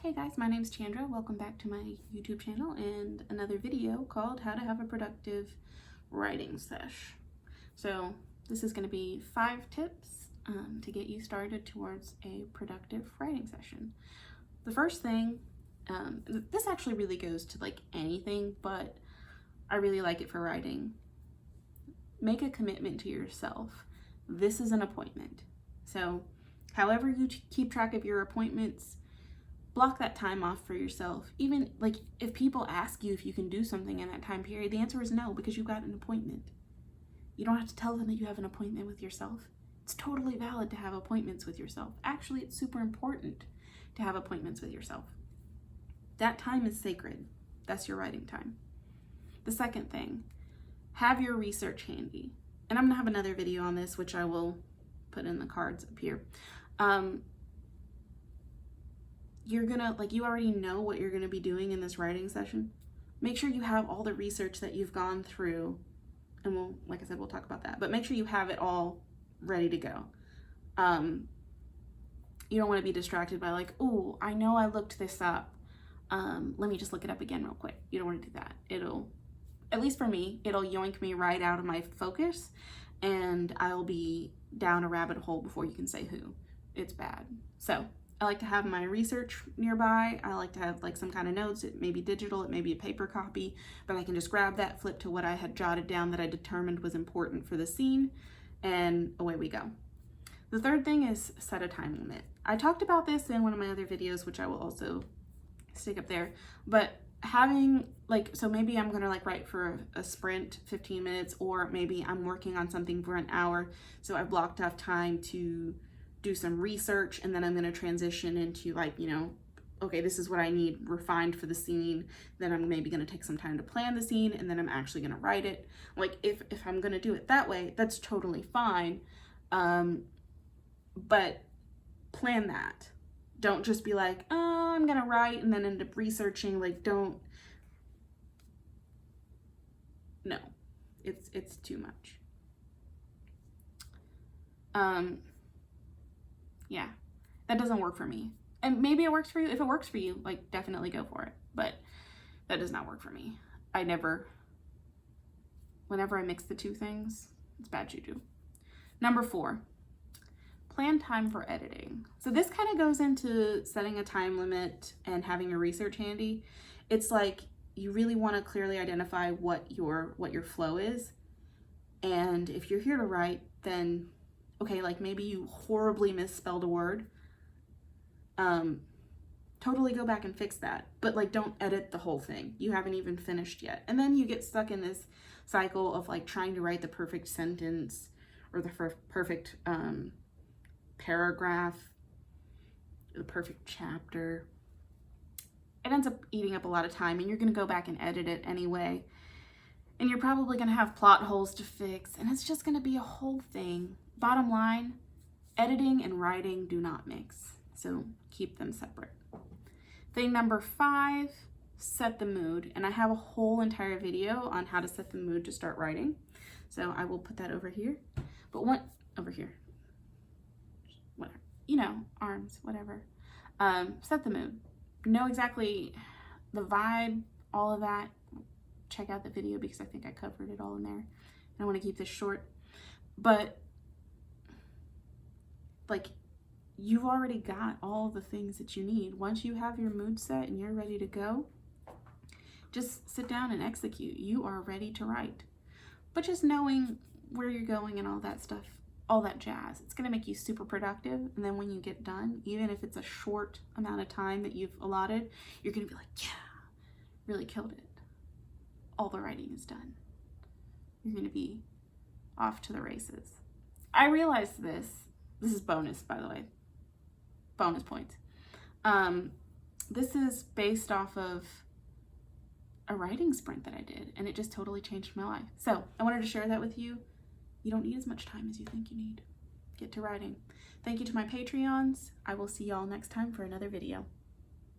Hey guys, my name's Chandra. Welcome back to my YouTube channel and another video called How to Have a Productive Writing Sesh. So this is going to be 5 tips to get you started towards a productive writing session. The first thing, this actually really goes to like anything, but I really like it for writing. Make a commitment to yourself. This is an appointment. So however you keep track of your appointments, block that time off for yourself. Even like if people ask you if you can do something in that time period, the answer is no, because you've got an appointment. You don't have to tell them that you have an appointment with yourself. It's totally valid to have appointments with yourself. Actually, it's super important to have appointments with yourself. That time is sacred. That's your writing time. The second thing, have your research handy. And I'm gonna have another video on this, which I will put in the cards up here. You're gonna, like, you already know what you're gonna be doing in this writing session. Make sure you have all the research that you've gone through, and we'll, like I said, we'll talk about that, but make sure you have it all ready to go. You don't wanna be distracted by like, oh, I know I looked this up. Let me just look it up again real quick. You don't wanna do that. It'll, at least for me, it'll yoink me right out of my focus, and I'll be down a rabbit hole before you can say who. It's bad. So I like to have my research nearby. I like to have like some kind of notes. It may be digital, it may be a paper copy, but I can just grab that, flip to what I had jotted down that I determined was important for the scene, and away we go. The third thing is set a time limit. I talked about this in one of my other videos, which I will also stick up there, but having like, so maybe I'm gonna like write for a sprint, 15 minutes, or maybe I'm working on something for an hour, so I've blocked off time to do some research, and then I'm going to transition into like, you know, okay, this is what I need refined for the scene. Then I'm maybe going to take some time to plan the scene, and then I'm actually going to write it. Like if I'm going to do it that way, that's totally fine. But plan that. Don't just be like, oh, I'm going to write and then end up researching. Like, don't. No, it's too much. Yeah, that doesn't work for me. And maybe it works for you. If it works for you, like, definitely go for it. But that does not work for me. Whenever I mix the two things, it's bad juju. Number 4, plan time for editing. So this kind of goes into setting a time limit and having your research handy. It's like you really want to clearly identify what your flow is. And if you're here to write, then okay, like maybe you horribly misspelled a word. Totally go back and fix that. But like, don't edit the whole thing. You haven't even finished yet. And then you get stuck in this cycle of like trying to write the perfect sentence or the perfect paragraph, the perfect chapter. It ends up eating up a lot of time, and you're gonna go back and edit it anyway. And you're probably gonna have plot holes to fix, and it's just gonna be a whole thing. Bottom line, editing and writing do not mix, so keep them separate. Thing number 5, set the mood. And I have a whole entire video on how to set the mood to start writing, so I will put that over here. But over here, whatever, you know, arms, whatever. Set the mood. Know exactly the vibe, all of that. Check out the video because I think I covered it all in there. And I want to keep this short, but like, you've already got all the things that you need. Once you have your mood set and you're ready to go, just sit down and execute. You are ready to write. But just knowing where you're going and all that stuff, all that jazz, it's gonna make you super productive. And then when you get done, even if it's a short amount of time that you've allotted, you're gonna be like, yeah, really killed it. All the writing is done. You're gonna be off to the races. I realized this is bonus, by the way, bonus points. This is based off of a writing sprint that I did, and it just totally changed my life. So I wanted to share that with you. You don't need as much time as you think you need. Get to writing. Thank you to my Patreons. I will see y'all next time for another video.